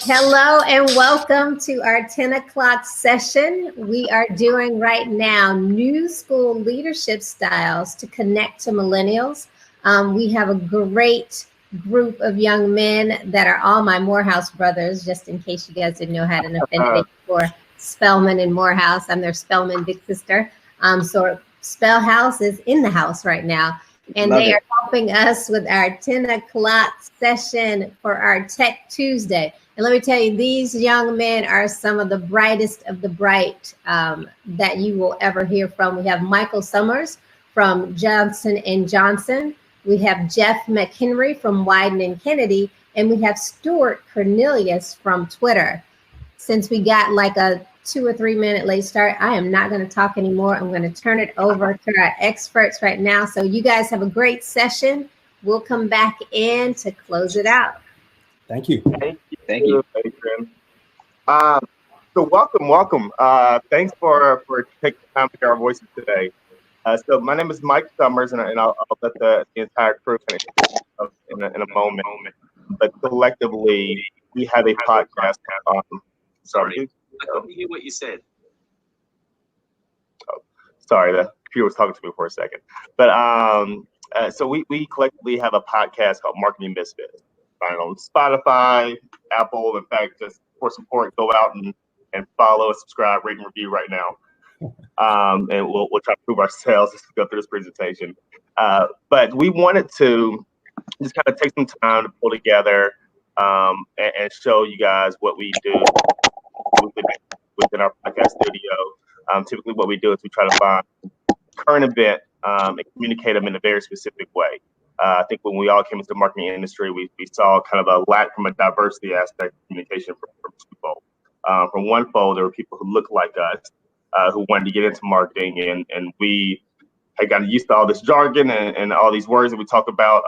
Hello and welcome to our 10 o'clock session. We are doing right now new school leadership styles to connect to millennials. We have a great group of young men that are all my Morehouse brothers, just in case you guys didn't know, had an affinity for Spellman and Morehouse. I'm their Spellman big sister. So Spellhouse is in the house right now. And they are helping us with our 10 o'clock session for our Tech Tuesday. And let me tell you, these young men are some of the brightest of the bright that you will ever hear from. We have Michael Summers from Johnson & Johnson. We have Jeff McHenry from Wyden & Kennedy. And we have Stuart Cornelius from Twitter. Since we got like a 2 or 3 minute late start, I am not going to talk anymore. I'm going to turn it over to our experts right now. So you guys have a great session. We'll come back in to close it out. Thank you. Thank you. So welcome. Thanks for taking the time to hear our voices today. So my name is Mike Summers, and I'll let the entire crew finish in a moment. But collectively, we have a podcast. Sorry. I couldn't hear what you said. Oh, sorry, the computer was talking to me for a second. But so we collectively have a podcast called Marketing Misfits. Find it on Spotify, Apple. In fact, just for support, go out and follow, subscribe, rate, and review right now. And we'll try to prove ourselves as we go through this presentation. But we wanted to just kind of take some time to pull together and show you guys what we do within our podcast studio. Typically what we do is we try to find current event and communicate them in a very specific way. I think when we all came into the marketing industry, we saw kind of a lack from a diversity aspect of communication from two fold. From one fold, there were people who looked like us, who wanted to get into marketing, and we had gotten used to all this jargon and all these words that we talk about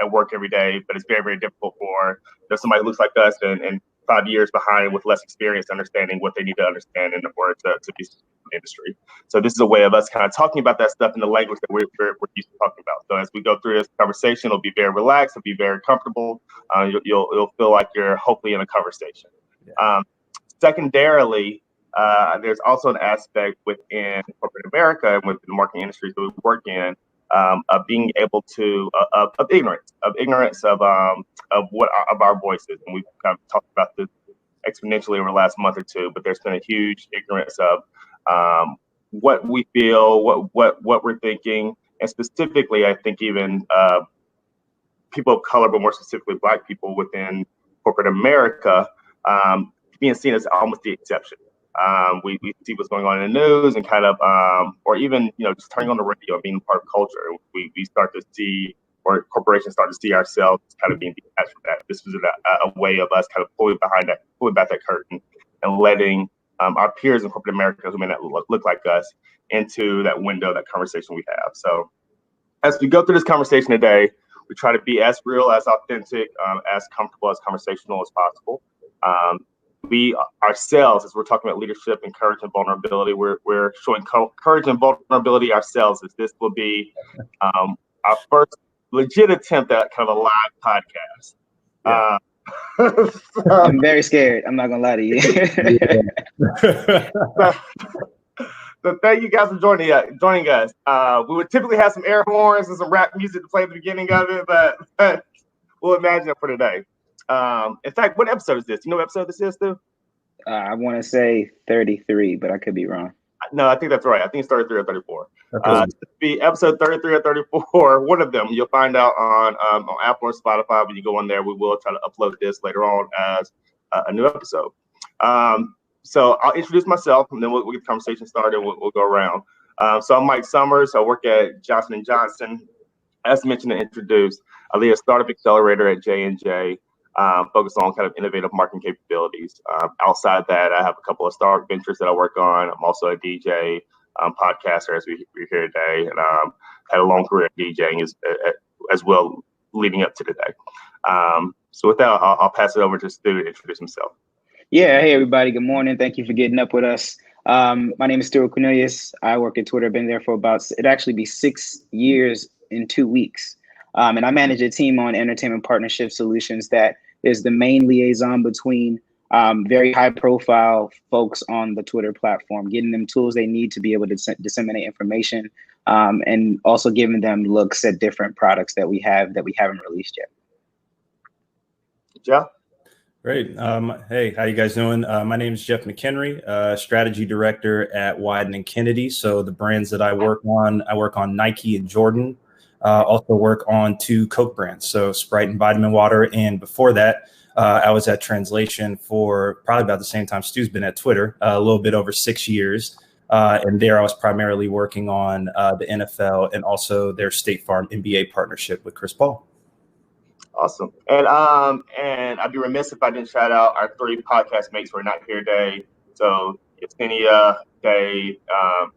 at work every day. But it's very, very difficult for somebody who looks like us and 5 years behind with less experience understanding what they need to understand in order to be in the industry. So this is a way of us kind of talking about that stuff in the language that we're used to talking about. So as we go through this conversation, it'll be very relaxed, it'll be very comfortable. You'll feel like you're hopefully in a conversation. Yeah. Secondarily, there's also an aspect within corporate America and within the marketing industry that we work in, of being able to of ignorance of our voices, and we've kind of talked about this exponentially over the last month or two. But there's been a huge ignorance of what we feel, what we're thinking, and specifically, I think even people of color, but more specifically Black people within corporate America, being seen as almost the exception. We see what's going on in the news and kind of, or even, just turning on the radio and being part of culture. We start to see, or corporations start to see ourselves kind of being detached from that. This was a way of us kind of pulling back that curtain and letting our peers in corporate America who may not look like us into that window, that conversation we have. So as we go through this conversation today, we try to be as real, as authentic, as comfortable, as conversational as possible. We ourselves, as we're talking about leadership and courage and vulnerability, we're showing courage and vulnerability ourselves, as this will be our first legit attempt at kind of a live podcast. Yeah. I'm very scared. I'm not gonna lie to you. So thank you guys for joining us. We would typically have some air horns and some rap music to play at the beginning of it, but we'll imagine it for today. In fact, what episode is this? Do you know what episode this is, Stu? I want to say 33, but I could be wrong. No, I think that's right. I think it's 33 or 34. It'll be episode 33 or 34. One of them you'll find out on Apple or Spotify. When you go on there, we will try to upload this later on as a new episode. So I'll introduce myself, and then we'll get the conversation started. We'll go around. So I'm Mike Summers. I work at Johnson & Johnson. As mentioned and introduced, I lead a startup accelerator at J&J. Focused on kind of innovative marketing capabilities. Outside that, I have a couple of startup ventures that I work on. I'm also a DJ, podcaster, as we're here today, and had a long career DJing as well leading up to today. So with that, I'll pass it over to Stu to introduce himself. Yeah, hey everybody, good morning. Thank you for getting up with us. My name is Stuart Cornelius. I work at Twitter. I've been there for it'd actually be 6 years in 2 weeks. And I manage a team on entertainment partnership solutions that is the main liaison between very high profile folks on the Twitter platform, getting them tools they need to be able to disseminate information, and also giving them looks at different products that we haven't released yet. Jeff? Great. Hey, how you guys doing? My name is Jeff McHenry, strategy director at Wieden & Kennedy. So the brands that I work on Nike and Jordan. Also work on 2 Coke brands, so Sprite and Vitamin Water. And before that, I was at Translation for probably about the same time Stu's been at Twitter, a little bit over 6 years. And there I was primarily working on the NFL and also their State Farm NBA partnership with Chris Paul. Awesome. And I'd be remiss if I didn't shout out our 3 podcast mates who are not here today. So Yesenia, Dave,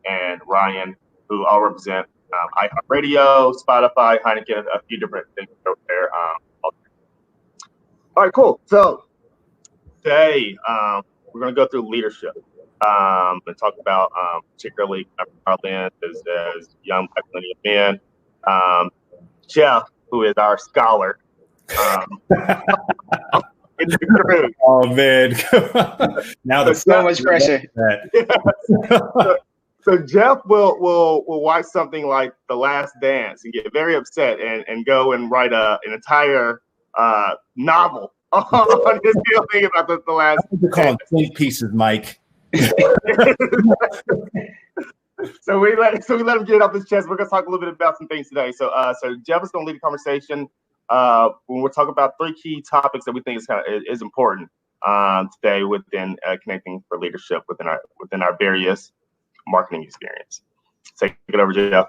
and Ryan, who all represent iHeartRadio, Spotify, Heineken, a few different things over there. All right, cool. So today we're going to go through leadership and talk about particularly our lens as young Black millennial men. Jeff, who is our scholar. Oh man! Now there's so much pressure. So Jeff will watch something like The Last Dance and get very upset and go and write an entire novel on his feeling about the Last Dance. You call them think pieces, Mike. So we let him get it off his chest. We're gonna talk a little bit about some things today. So Jeff is gonna lead the conversation when we're talking about 3 key topics that we think is important today within connecting for leadership within our various marketing experience. Take it over, Jeff.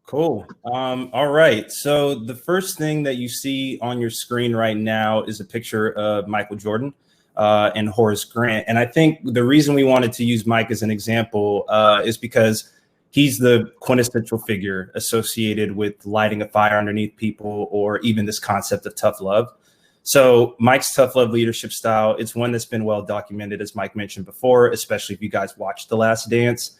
Cool. All right. So the first thing that you see on your screen right now is a picture of Michael Jordan and Horace Grant. And I think the reason we wanted to use Mike as an example is because he's the quintessential figure associated with lighting a fire underneath people, or even this concept of tough love. So Mike's tough love leadership style, it's one that's been well documented, as Mike mentioned before, especially if you guys watched The Last Dance.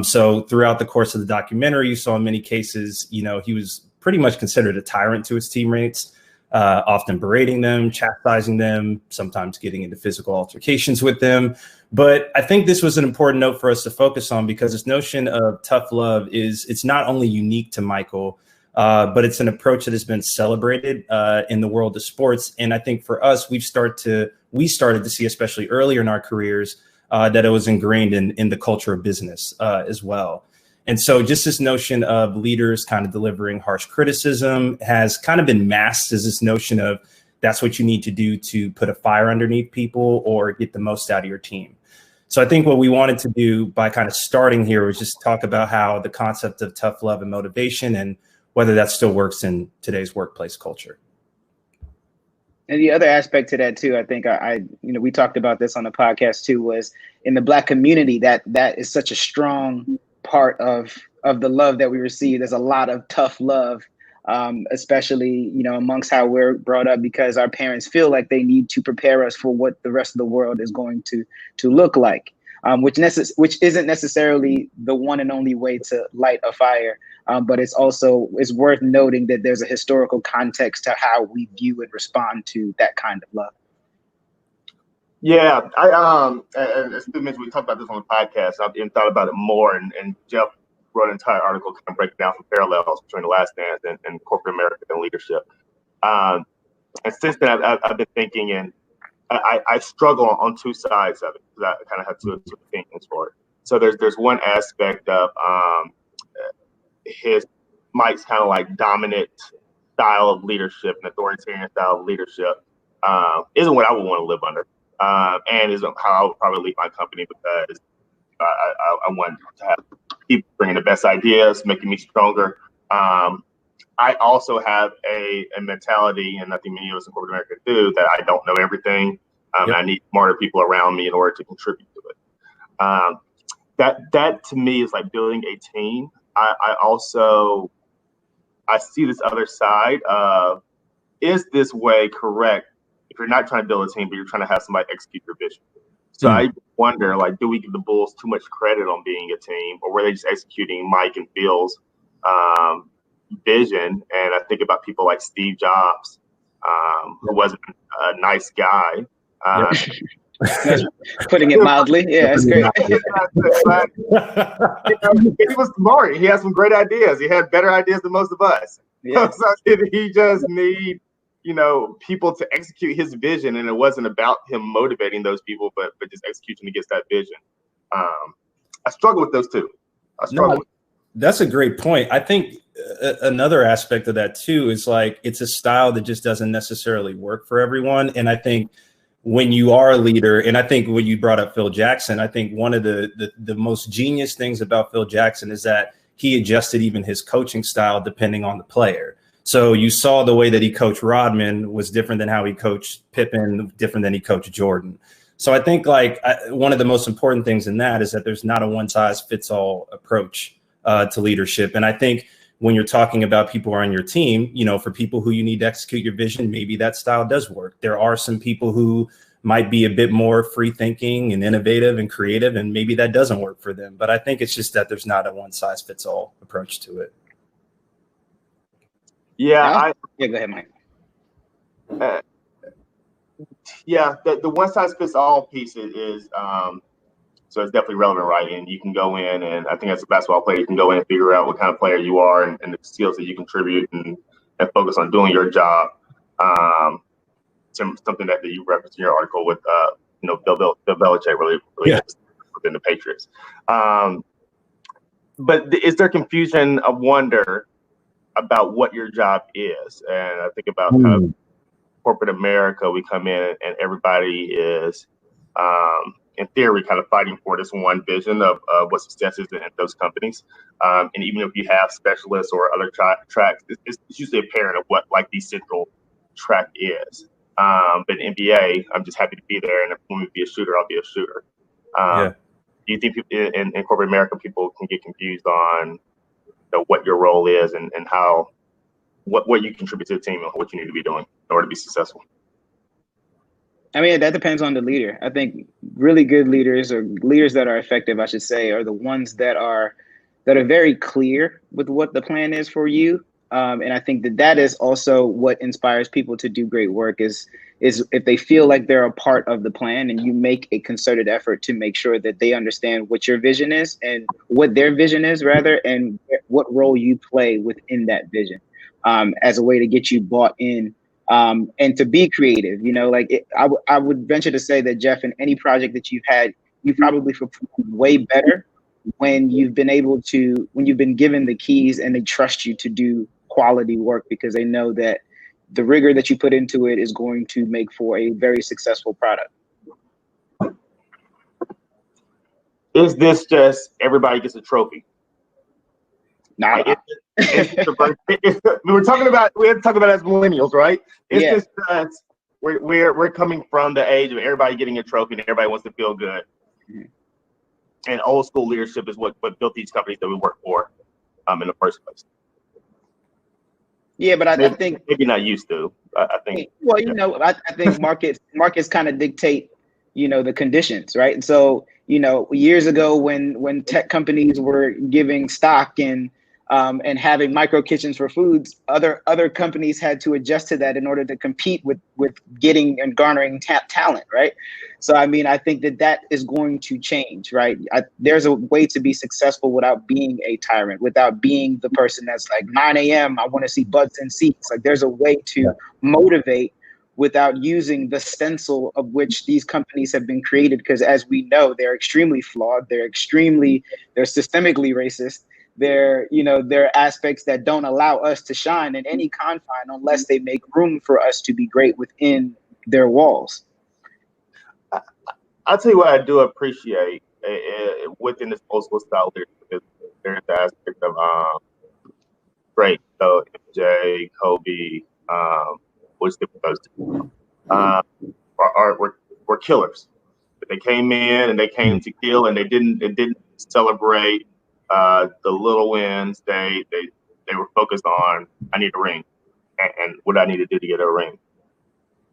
So throughout the course of the documentary, you saw in many cases, he was pretty much considered a tyrant to his teammates, often berating them, chastising them, sometimes getting into physical altercations with them. But I think this was an important note for us to focus on, because this notion of tough love it's not only unique to Michael, but it's an approach that has been celebrated in the world of sports. And I think for us, we started to see, especially earlier in our careers, that it was ingrained in the culture of business as well. And so just this notion of leaders kind of delivering harsh criticism has kind of been masked as this notion of that's what you need to do to put a fire underneath people or get the most out of your team. So I think what we wanted to do by kind of starting here was just talk about how the concept of tough love and motivation and whether that still works in today's workplace culture. And the other aspect to that too, I think we talked about this on the podcast too, was in the Black community, that is such a strong part of the love that we receive. There's a lot of tough love, especially, amongst how we're brought up, because our parents feel like they need to prepare us for what the rest of the world is going to look like, which isn't necessarily the one and only way to light a fire. But it's worth noting that there's a historical context to how we view and respond to that kind of love. Yeah, and as Stu mentioned, we talked about this on the podcast. I've even thought about it more, and Jeff wrote an entire article kind of breaking down some parallels between The Last Dance and corporate America and leadership. And since then, I've been thinking, and I struggle on 2 sides of it, because I kind of have two opinions for it. So there's one aspect of Mike's kind of like dominant style of leadership and authoritarian style of leadership isn't what I would want to live under, and isn't how I would probably lead my company, because I want to have people bringing the best ideas, making me stronger. I also have a mentality, and I think many of us in corporate America do, that I don't know everything. Yep. I need smarter people around me in order to contribute to it. That to me is like building a team. I see this other side of, is this way correct if you're not trying to build a team, but you're trying to have somebody execute your vision? So I wonder, like, do we give the Bulls too much credit on being a team, or were they just executing Mike and Phil's vision? And I think about people like Steve Jobs, who wasn't a nice guy. That's putting it mildly. Yeah, that's great. But, he was smart. He had some great ideas. He had better ideas than most of us. Yeah. So he just need, people to execute his vision, and it wasn't about him motivating those people, but just executing against that vision. I struggle with those two. That's a great point. I think another aspect of that too is like it's a style that just doesn't necessarily work for everyone. And I think when you are a leader, and I think when you brought up Phil Jackson, I think one of the most genius things about Phil Jackson is that he adjusted even his coaching style depending on the player. So you saw the way that he coached Rodman was different than how he coached Pippen, different than he coached Jordan. So I think one of the most important things in that is that there's not a one size fits all approach to leadership. And I think when you're talking about people who are on your team, for people who you need to execute your vision, maybe that style does work. There are some people who might be a bit more free thinking and innovative and creative, and maybe that doesn't work for them. But I think it's just that there's not a one size fits all approach to it. Yeah. Go ahead, Mike. The one size fits all piece is so it's definitely relevant, right? And you can go in, and I think as a basketball player, you can go in and figure out what kind of player you are and the skills that you contribute, and focus on doing your job. Something that you referenced in your article with Bill Belichick really within the Patriots. But is there confusion of wonder about what your job is? And I think about kind of corporate America. We come in and everybody is, in theory, kind of fighting for this one vision of what success is in those companies. And even if you have specialists or other tracks, it's usually apparent of what the central track is. But in NBA, I'm just happy to be there. And if you want me to be a shooter, I'll be a shooter. Do you think people in corporate America, people can get confused on what your role is and how what you contribute to the team and what you need to be doing in order to be successful? I mean, that depends on the leader. I think really good leaders, or leaders that are effective, I should say, are the ones that are very clear with what the plan is for you. And I think that is also what inspires people to do great work is if they feel like they're a part of the plan, and you make a concerted effort to make sure that they understand what your vision is and what their vision is, rather, and what role you play within that vision, as a way to get you bought in. And to be creative, I would venture to say that, Jeff, in any project that you've had, you probably performed way better when you've been given the keys and they trust you to do quality work, because they know that the rigor that you put into it is going to make for a very successful product. Is this just everybody gets a trophy? Nah. We had to talk about as millennials, right? It's just we're coming from the age of everybody getting a trophy and everybody wants to feel good. Mm-hmm. And old school leadership is what built these companies that we work for in the first place. Yeah, but I think maybe not used to. I think. Well, I think markets kind of dictate, the conditions, right? And so, years ago when tech companies were giving stock and having micro kitchens for foods, other companies had to adjust to that in order to compete with getting and garnering talent, right? So, I mean, I think that is going to change, right? There's a way to be successful without being a tyrant, without being the person that's like 9 a.m. I want to see butts and seats. Like, there's a way to motivate without using the stencil of which these companies have been created, because as we know, they're extremely flawed. They're systemically racist. There are aspects that don't allow us to shine in any confine unless they make room for us to be great within their walls. I'll tell you what I do appreciate within this old school style leadership. There's the aspect of great. So MJ, Kobe, what's different those two? Were killers. But they came in and they came to kill, and they didn't celebrate the little wins. They were focused on, I need a ring and what I need to do to get a ring.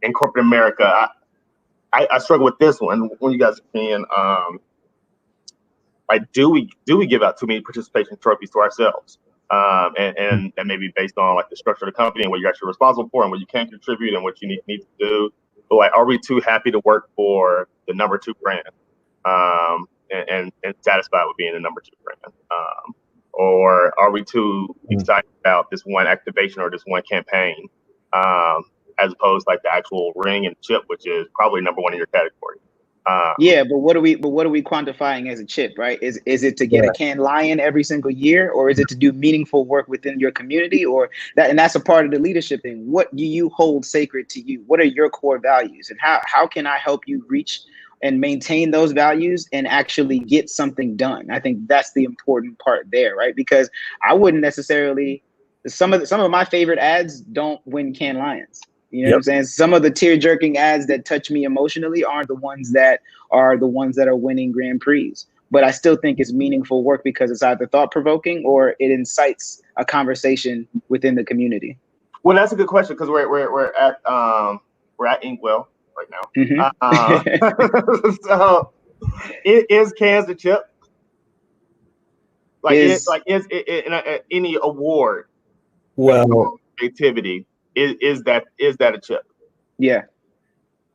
In corporate America, I struggle with this one. When you guys can, do we give out too many participation trophies to ourselves? And that may be based on like the structure of the company and what you're actually responsible for and what you can contribute and what you need to do. But like, are we too happy to work for the number 2 brand and satisfied with being the number 2 brand? Or are we too excited about this one activation or this one campaign, as opposed to like the actual ring and chip, which is probably number 1 in your category? Yeah, but what are we quantifying as a chip, right? Is it to get a Cannes Lion every single year, or is it to do meaningful work within your community, or that? And that's a part of the leadership thing. What do you hold sacred to you? What are your core values, and how can I help you reach and maintain those values and actually get something done? I think that's the important part there, right? Because I wouldn't necessarily, some of my favorite ads don't win Cannes Lions. You know what I'm saying? Some of the tear-jerking ads that touch me emotionally aren't the ones that are winning Grand Prix. But I still think it's meaningful work because it's either thought-provoking or it incites a conversation within the community. Well, that's a good question because we're at Inkwell right now. Mm-hmm. So is Cannes the chip? Is any award? Well, creativity. Is that a chip? Yeah.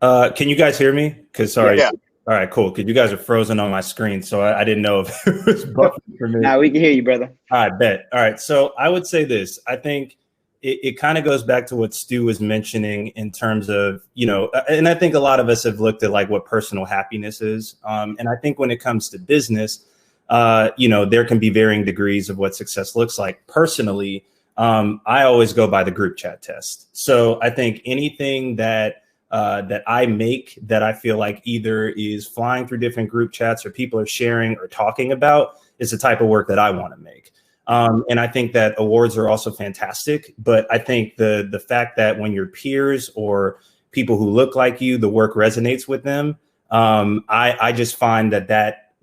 Can you guys hear me? Because sorry. Yeah. All right, cool. Because you guys are frozen on my screen, so I didn't know if it was buffering for me. Now we can hear you, brother. I bet. All right. So I would say this. I think it kind of goes back to what Stu was mentioning in terms of, and I think a lot of us have looked at like what personal happiness is. And I think when it comes to business, there can be varying degrees of what success looks like. Personally, I always go by the group chat test. So I think anything that I make that I feel like either is flying through different group chats or people are sharing or talking about is the type of work that I want to make. And I think that awards are also fantastic, but I think the fact that when your peers or people who look like you, the work resonates with them, I just find that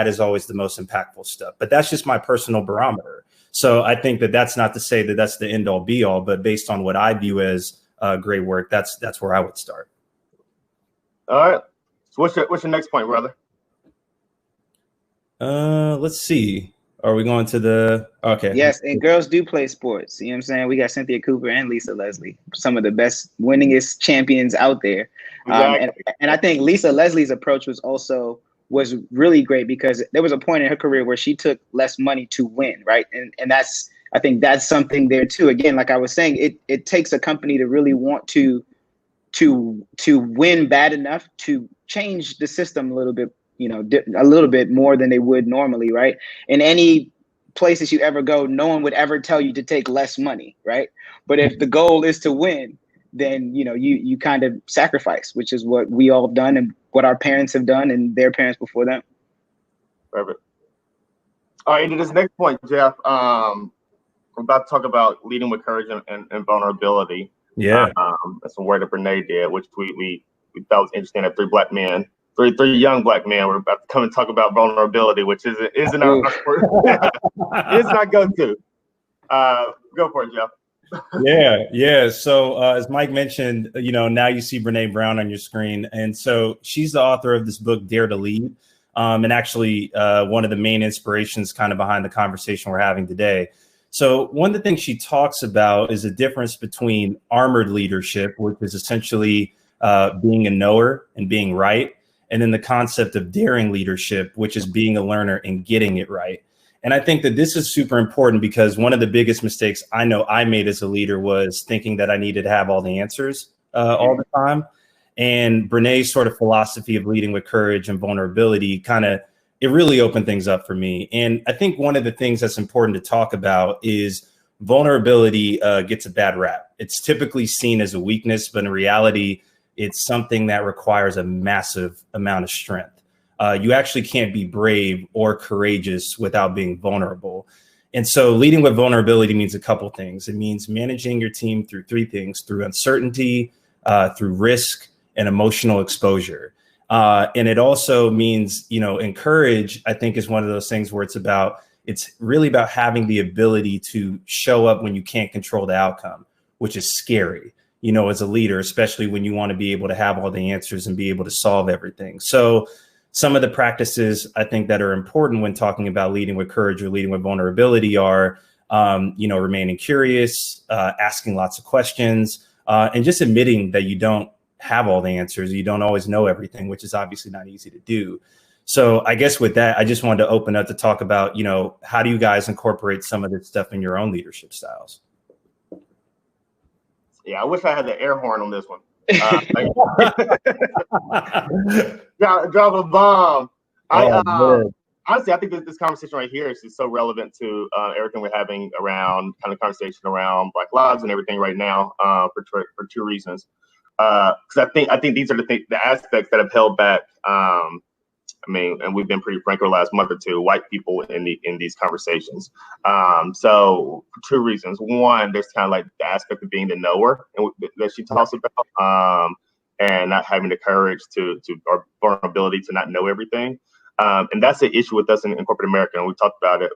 is always the most impactful stuff. But that's just my personal barometer. So I think that's not to say that that's the end all be all, but based on what I view as great work, that's where I would start. All right. So what's your next point, brother? Let's see. Are we going to the okay? Yes, and girls do play sports. You know what I'm saying? We got Cynthia Cooper and Lisa Leslie, some of the best winningest champions out there. Exactly. And I think Lisa Leslie's approach was really great because there was a point in her career where she took less money to win, right? And I think that's something there too. Again, like I was saying, it takes a company to really want to win bad enough to change the system a little bit, a little bit more than they would normally, right? In any places you ever go, no one would ever tell you to take less money, right? But if the goal is to win, then you kind of sacrifice, which is what we all have done and what our parents have done and their parents before them. Perfect. All right, to this next point, Jeff, we're about to talk about leading with courage and vulnerability. Yeah. That's some work that Brene did, which we thought was interesting that three young black men were about to come and talk about vulnerability, which isn't our it's not go-to. Go for it, Jeff. Yeah. So as Mike mentioned, now you see Brene Brown on your screen. And so she's the author of this book, Dare to Lead. And actually one of the main inspirations kind of behind the conversation we're having today. So one of the things she talks about is the difference between armored leadership, which is essentially being a knower and being right. And then the concept of daring leadership, which is being a learner and getting it right. And I think that this is super important because one of the biggest mistakes I know I made as a leader was thinking that I needed to have all the answers all the time. And Brene's sort of philosophy of leading with courage and vulnerability it really opened things up for me. And I think one of the things that's important to talk about is vulnerability gets a bad rap. It's typically seen as a weakness, but in reality, it's something that requires a massive amount of strength. You actually can't be brave or courageous without being vulnerable. And so leading with vulnerability means a couple things. It means managing your team through three things: through uncertainty, through risk, and emotional exposure. And it also means, encourage, I think, is one of those things where it's really about having the ability to show up when you can't control the outcome, which is scary, as a leader, especially when you want to be able to have all the answers and be able to solve everything. So some of the practices I think that are important when talking about leading with courage or leading with vulnerability are remaining curious, asking lots of questions, and just admitting that you don't have all the answers. You don't always know everything, which is obviously not easy to do. So I guess with that, I just wanted to open up to talk about, how do you guys incorporate some of this stuff in your own leadership styles? Yeah, I wish I had the air horn on this one. Drop a bomb. Honestly, I think this conversation right here is just so relevant to everything we're having around kind of conversation around Black lives and everything right now for two reasons. Because I think these are the aspects that have held back. And we've been pretty frank over the last month or two, white people in these conversations. So for two reasons. One, there's kind of like the aspect of being the knower that she talks about, and not having the courage or vulnerability to not know everything. And that's the issue with us in corporate America. And we talked about it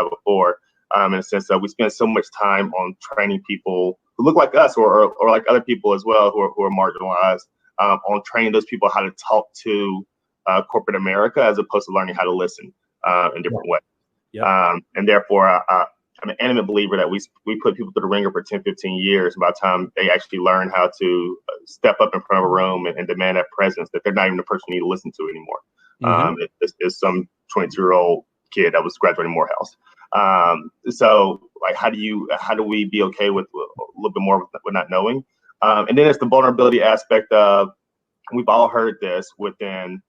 before, in a sense that we spend so much time on training people who look like us or like other people as well who are marginalized, on training those people how to talk to corporate America as opposed to learning how to listen in different ways. And therefore, I'm an adamant believer that we put people through the ringer for 10, 15 years. By the time they actually learn how to step up in front of a room and demand that presence, that they're not even the person you need to listen to anymore. It's some 22-year-old kid that was graduating Morehouse. So like, how do we be okay with a little bit more with not knowing? And then it's the vulnerability aspect of, we've all heard this within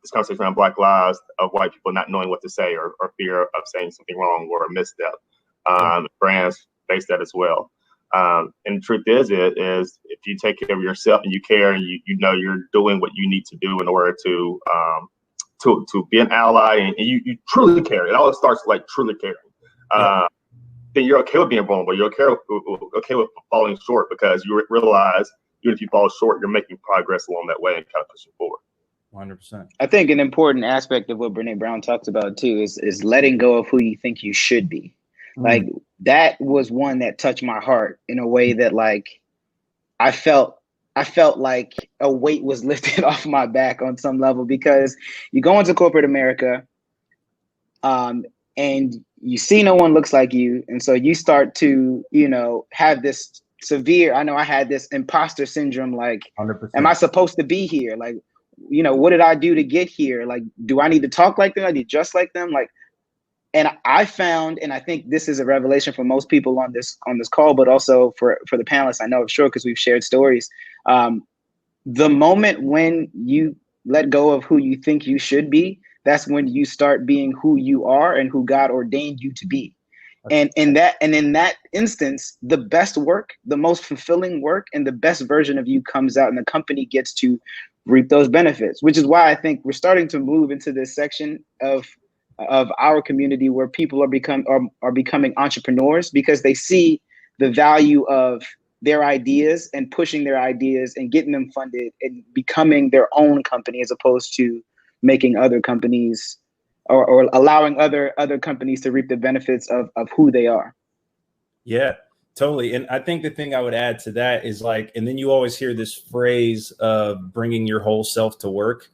this conversation around Black lives, of white people not knowing what to say or fear of saying something wrong or a misstep. Brands face that as well. And the truth is if you take care of yourself and you care and you know you're doing what you need to do in order to be an ally and you truly care. It all starts like truly caring. Then you're okay with being vulnerable. You're okay with falling short, because you realize even if you fall short, you're making progress along that way and kind of pushing forward. 100%. I think an important aspect of what Brene Brown talks about too is letting go of who you think you should be. Like, that was one that touched my heart in a way that, like, I felt like a weight was lifted off my back on some level, because you go into corporate America, and you see no one looks like you, and so you start to have this severe. I know I had this imposter syndrome. Like, 100%. Am I supposed to be here? Like, what did I do to get here? Like, do I need to talk like them? I need just like them? Like, and I found, and I think this is a revelation for most people on this call, but also for the panelists, I know of sure, because we've shared stories. The moment when you let go of who you think you should be, that's when you start being who you are and who God ordained you to be. And in that instance, the best work, the most fulfilling work, and the best version of you comes out, and the company gets to reap those benefits, which is why I think we're starting to move into this section of our community where people are becoming entrepreneurs, because they see the value of their ideas and pushing their ideas and getting them funded and becoming their own company, as opposed to making other companies or allowing other companies to reap the benefits of who they are. Yeah, totally. And I think the thing I would add to that is, like, and then you always hear this phrase of bringing your whole self to work.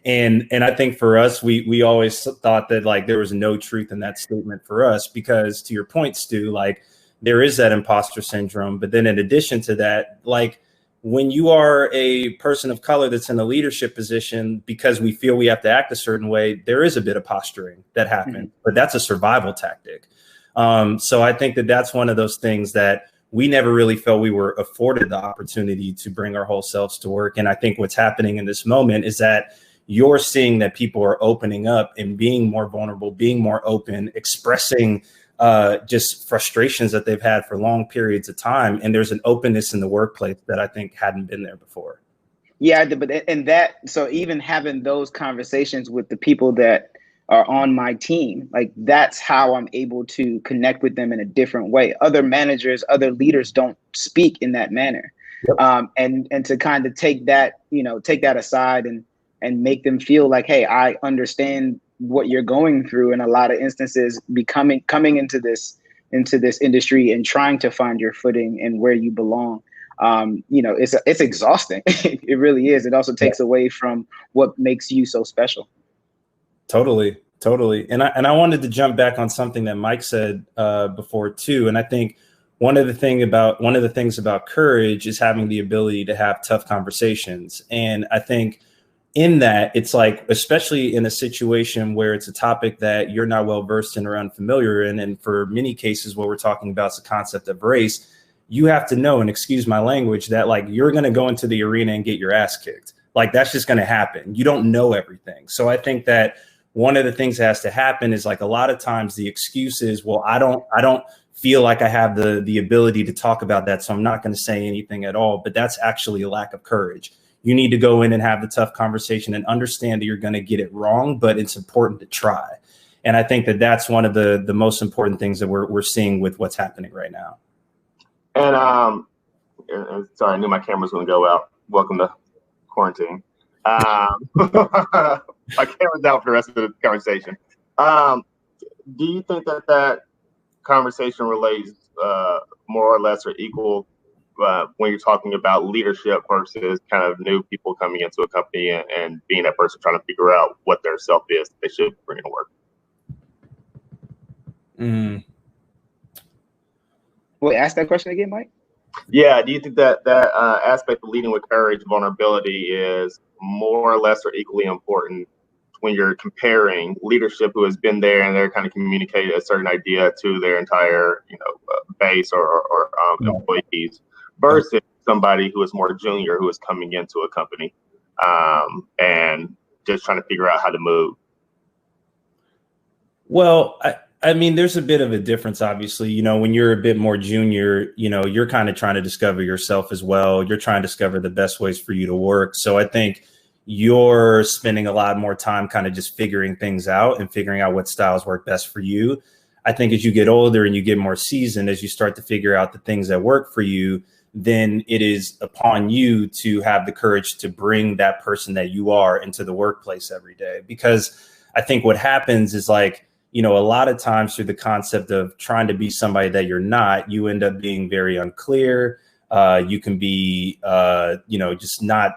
and I think for us, we always thought that, like, there was no truth in that statement for us, because to your point, Stu, like, there is that imposter syndrome. But then in addition to that, like, when you are a person of color that's in a leadership position, because we feel we have to act a certain way, there is a bit of posturing that happens, but that's a survival tactic. So I think that that's one of those things that we never really felt we were afforded the opportunity to bring our whole selves to work. And I think what's happening in this moment is that you're seeing that people are opening up and being more vulnerable, being more open, expressing just frustrations that they've had for long periods of time. And there's an openness in the workplace that I think hadn't been there before. Yeah, so even having those conversations with the people that are on my team, like, that's how I'm able to connect with them in a different way. Other managers, other leaders don't speak in that manner. Yep. And to kind of take that aside and make them feel like, hey, I understand what you're going through in a lot of instances, coming into this industry and trying to find your footing and where you belong. It's exhausting. It really is. It also takes away from what makes you so special. Totally. Totally. And I wanted to jump back on something that Mike said before too. And I think one of the things about courage is having the ability to have tough conversations. And I think in that, it's like, especially in a situation where it's a topic that you're not well versed in or unfamiliar in, and for many cases what we're talking about is the concept of race, you have to know, and excuse my language, that like you're going to go into the arena and get your ass kicked. Like that's just going to happen. You don't know everything. So I think that one of the things that has to happen is like a lot of times the excuse is, well, I don't feel like I have the ability to talk about that, so I'm not going to say anything at all. But that's actually a lack of courage. You need to go in and have the tough conversation and understand that you're going to get it wrong, but it's important to try. And I think that that's one of the most important things that we're seeing with what's happening right now. And sorry, I knew my camera was going to go out. Welcome to quarantine. My camera's out for the rest of the conversation. Do you think that conversation relates more or less or equal when you're talking about leadership versus kind of new people coming into a company and being that person trying to figure out what their self is that they should bring to work? Wait, ask that question again, Mike. Yeah, do you think that aspect of leading with courage, vulnerability is more or less or equally important when you're comparing leadership who has been there and they're kind of communicated a certain idea to their entire base or employees versus somebody who is more junior who is coming into a company and just trying to figure out how to move? Well, I mean, there's a bit of a difference, obviously. When you're a bit more junior, you're kind of trying to discover yourself as well. You're trying to discover the best ways for you to work. So I think you're spending a lot more time kind of just figuring things out and figuring out what styles work best for you. I think as you get older and you get more seasoned, as you start to figure out the things that work for you, then it is upon you to have the courage to bring that person that you are into the workplace every day. Because I think what happens is like, a lot of times through the concept of trying to be somebody that you're not, you end up being very unclear. You can be, just not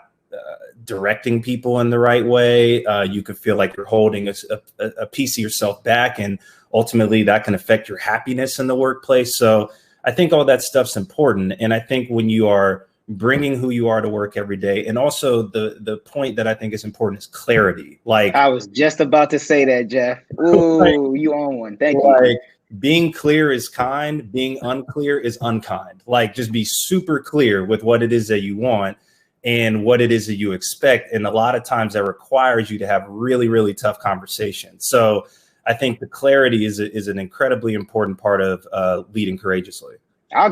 directing people in the right way. You could feel like you're holding a piece of yourself back, and ultimately that can affect your happiness in the workplace. So I think all that stuff's important. And I think when you are bringing who you are to work every day, and also the point that I think is important is clarity. Like I was just about to say that, Jeff. Ooh, you on one. Thank you. Like being clear is kind, being unclear is unkind. Like just be super clear with what it is that you want and what it is that you expect. And a lot of times that requires you to have really, really tough conversations. So I think the clarity is an incredibly important part of leading courageously. I'll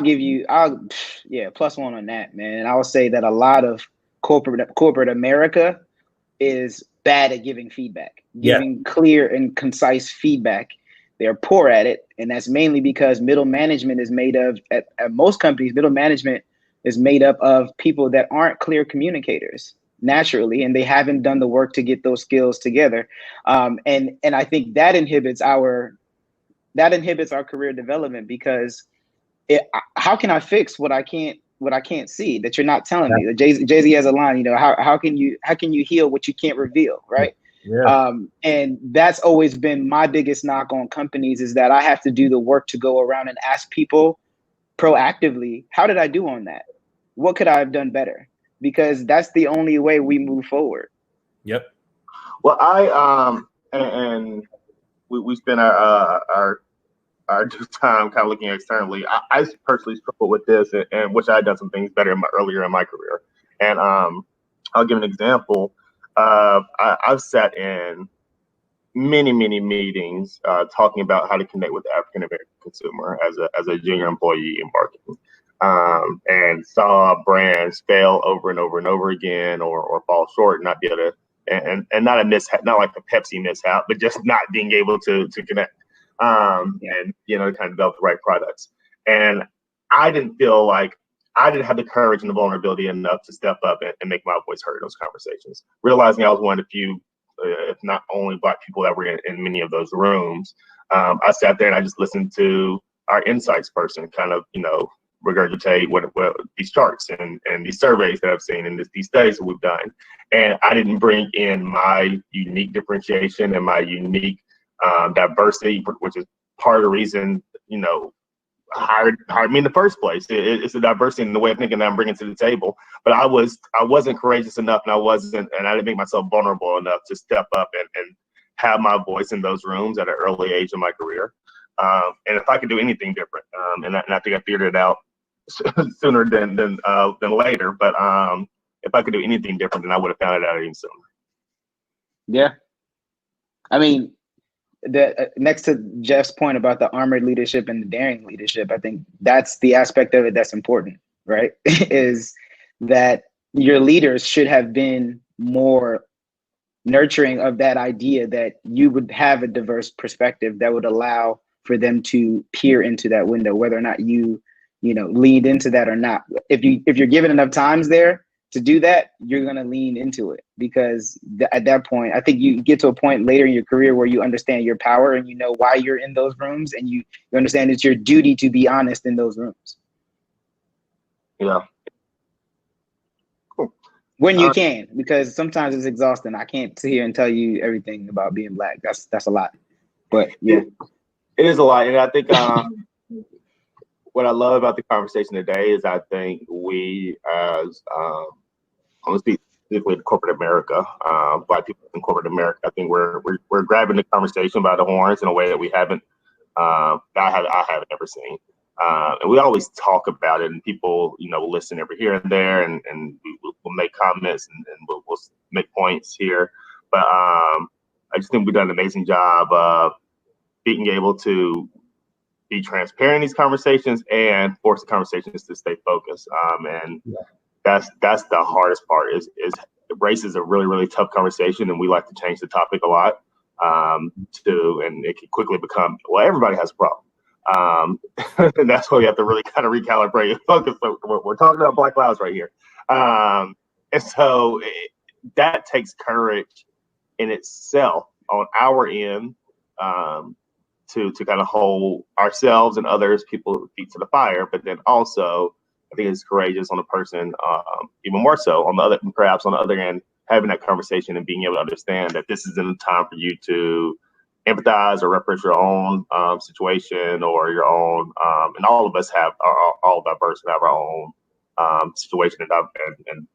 plus one on that, man. And I will say that a lot of corporate America is bad at giving feedback, giving clear and concise feedback. They're poor at it. And that's mainly because middle management is made of, at most companies, middle management is made up of people that aren't clear communicators naturally, and they haven't done the work to get those skills together. And I think that inhibits our career development, because how can I fix what I can't see that you're not telling me? Jay-Z has a line, how can you heal what you can't reveal, right? Yeah. And that's always been my biggest knock on companies, is that I have to do the work to go around and ask people proactively, how did I do on that? What could I have done better? Because that's the only way we move forward. Yep. Well, and we spent our time kind of looking externally. I personally struggle with this, and wish I had done some things better earlier in my career. And I'll give an example. I've sat in many meetings talking about how to connect with the African American consumer as a junior employee in marketing, and saw brands fail over and over and over again, or fall short, and not be able to, and not a mishap, not like a Pepsi mishap, but just not being able to connect. And kind of develop the right products. And I didn't feel like I didn't have the courage and the vulnerability enough to step up and make my voice heard in those conversations. Realizing I was one of the few, if not only Black people that were in many of those rooms, I sat there and I just listened to our insights person kind of, regurgitate what these charts and these surveys that I've seen and these studies that we've done. And I didn't bring in my unique differentiation and my unique diversity, which is part of the reason, hired me in the first place. It's a diversity in the way of thinking that I'm bringing to the table. But I wasn't courageous enough, and I didn't make myself vulnerable enough to step up and have my voice in those rooms at an early age in my career. And if I could do anything different, and I think I figured it out sooner than later. But if I could do anything different, then I would have found it out even sooner. Yeah, I mean, next to Jeff's point about the armored leadership and the daring leadership, I think that's the aspect of it that's important, right? Is that your leaders should have been more nurturing of that idea that you would have a diverse perspective that would allow for them to peer into that window, whether or not you leaned into that or not. If you're given enough times there to do that, you're going to lean into it, because at that point, I think you get to a point later in your career where you understand your power and you know why you're in those rooms, and you understand it's your duty to be honest in those rooms. Yeah. Cool. When you can, because sometimes it's exhausting. I can't sit here and tell you everything about being Black. That's a lot. But yeah. It is a lot. And I think what I love about the conversation today is I think we as I'm gonna speak specifically to corporate America, Black people in corporate America, I think we're grabbing the conversation by the horns in a way that we haven't I haven't ever seen. And we always talk about it, and people, will listen every here and there, and we'll make comments and we'll make points here. But I just think we've done an amazing job of being able to be transparent in these conversations and force the conversations to stay focused. And that's the hardest part. Is race is a really, really tough conversation, and we like to change the topic a lot. And it can quickly become, well, everybody has a problem. And that's why we have to really kind of recalibrate and focus. So we're talking about Black lives right here. And so that takes courage in itself on our end, to kind of hold ourselves and others, people, feet to the fire. But then also, I think it's courageous on the person, even more so on the other end, having that conversation and being able to understand that this isn't a time for you to empathize or reference your own situation or your own, and all of us are all diverse and have our own situation and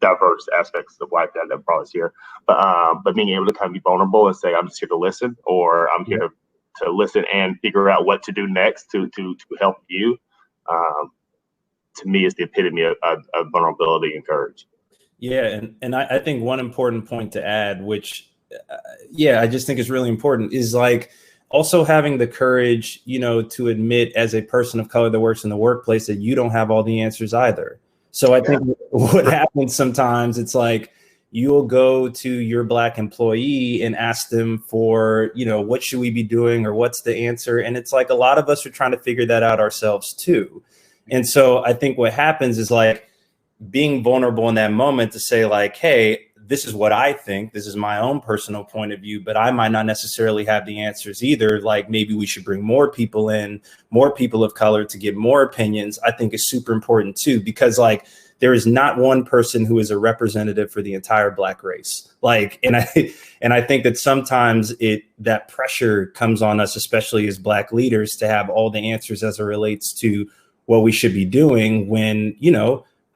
diverse aspects of life that brought us here. But being able to kind of be vulnerable and say, I'm just here to listen, or I'm here to listen and figure out what to do next to help you, to me is the epitome of vulnerability and courage. Yeah, and I think one important point to add, which I just think is really important, is like also having the courage, to admit as a person of color that works in the workplace that you don't have all the answers either. So I think what happens sometimes, it's like you'll go to your Black employee and ask them for, what should we be doing or what's the answer? And it's like a lot of us are trying to figure that out ourselves too. And so I think what happens is like being vulnerable in that moment to say like, hey, this is what I think. This is my own personal point of view, but I might not necessarily have the answers either. Like maybe we should bring more people in, more people of color to get more opinions, I think is super important too, because like there is not one person who is a representative for the entire Black race. Like, and I think that sometimes that pressure comes on us, especially as Black leaders, to have all the answers as it relates to what we should be doing when,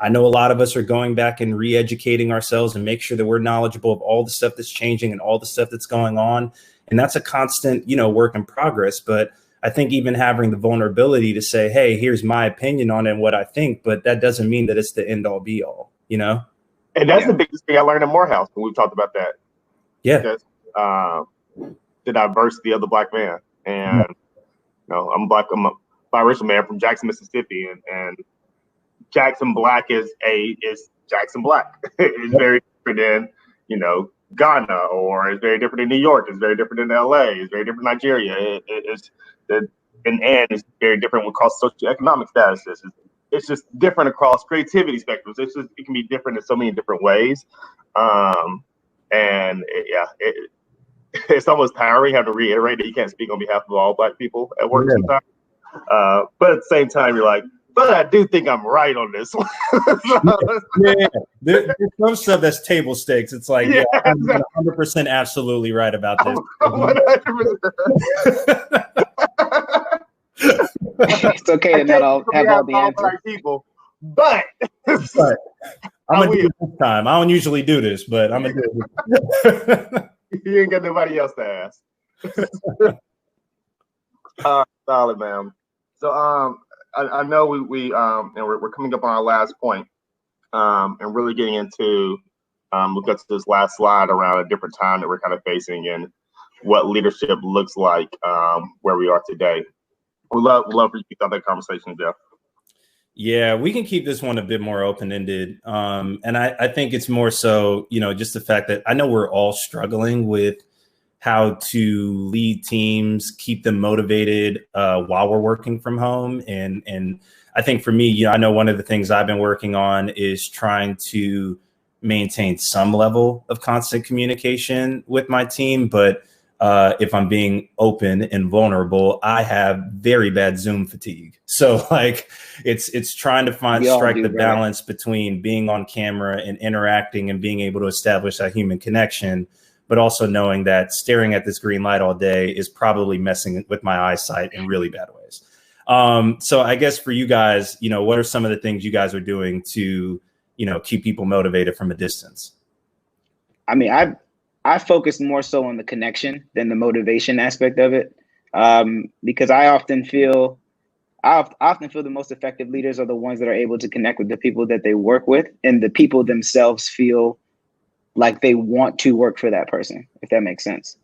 I know a lot of us are going back and re-educating ourselves and make sure that we're knowledgeable of all the stuff that's changing and all the stuff that's going on. And that's a constant, work in progress. But I think even having the vulnerability to say, hey, here's my opinion on it and what I think, but that doesn't mean that it's the end all be all, And that's the biggest thing I learned in Morehouse when we talked about that. Yeah. Because, the diversity of the Black man. And, I'm a biracial man from Jackson, Mississippi, and Jackson Black is Jackson Black. It's very different than, Ghana, or it's very different in New York. It's very different in LA. It's very different in Nigeria. And it's very different across socioeconomic statuses. It's just different across creativity spectrums. It can be different in so many different ways. It's almost tiring having to reiterate that you can't speak on behalf of all Black people at work sometimes. But at the same time, you're like, but I do think I'm right on this one. Yeah, there's some stuff that's table stakes. It's like, yeah, I'm 100% absolutely right about this. 100%. It's okay to not all have all the answers. Right people, but I'm gonna do it this time. I don't usually do this, but I'm gonna do it. You ain't got nobody else to ask. Solid, man. So I know we and we're coming up on our last point, and really getting into we'll get to this last slide around a different time that we're kind of facing and what leadership looks like where we are today. We'd love for you to start that conversation, Jeff. Yeah, we can keep this one a bit more open-ended. And I think it's more so, just the fact that I know we're all struggling with how to lead teams, keep them motivated while we're working from home. And I think for me, I know one of the things I've been working on is trying to maintain some level of constant communication with my team. But if I'm being open and vulnerable, I have very bad Zoom fatigue. So it's trying to strike the balance between being on camera and interacting and being able to establish that human connection, but also knowing that staring at this green light all day is probably messing with my eyesight in really bad ways. So I guess for you guys, what are some of the things you guys are doing to, keep people motivated from a distance? I mean, I focus more so on the connection than the motivation aspect of it, because I often feel the most effective leaders are the ones that are able to connect with the people that they work with, and the people themselves feel like they want to work for that person, if that makes sense.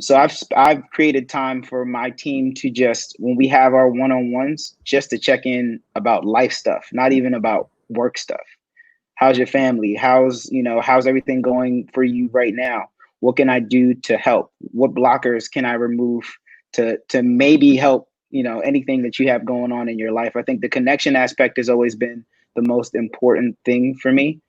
So I've created time for my team to just, when we have our one-on-ones, just to check in about life stuff, not even about work stuff. How's your family? How's everything going for you right now? What can I do to help? What blockers can I remove to maybe help, anything that you have going on in your life? I think the connection aspect has always been the most important thing for me,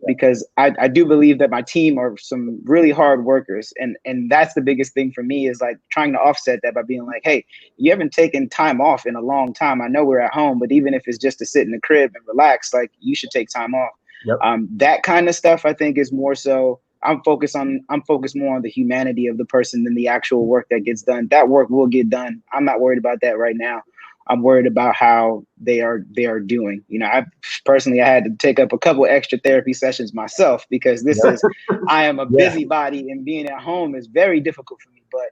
because I do believe that my team are some really hard workers. And that's the biggest thing for me, is like trying to offset that by being like, hey, you haven't taken time off in a long time. I know we're at home, but even if it's just to sit in the crib and relax, like, you should take time off. Yep. That kind of stuff, I think, is more so I'm focused more on the humanity of the person than the actual work that gets done. That work will get done. I'm not worried about that right now. I'm worried about how they are doing. I had to take up a couple extra therapy sessions myself, because I am a busybody, and being at home is very difficult for me. But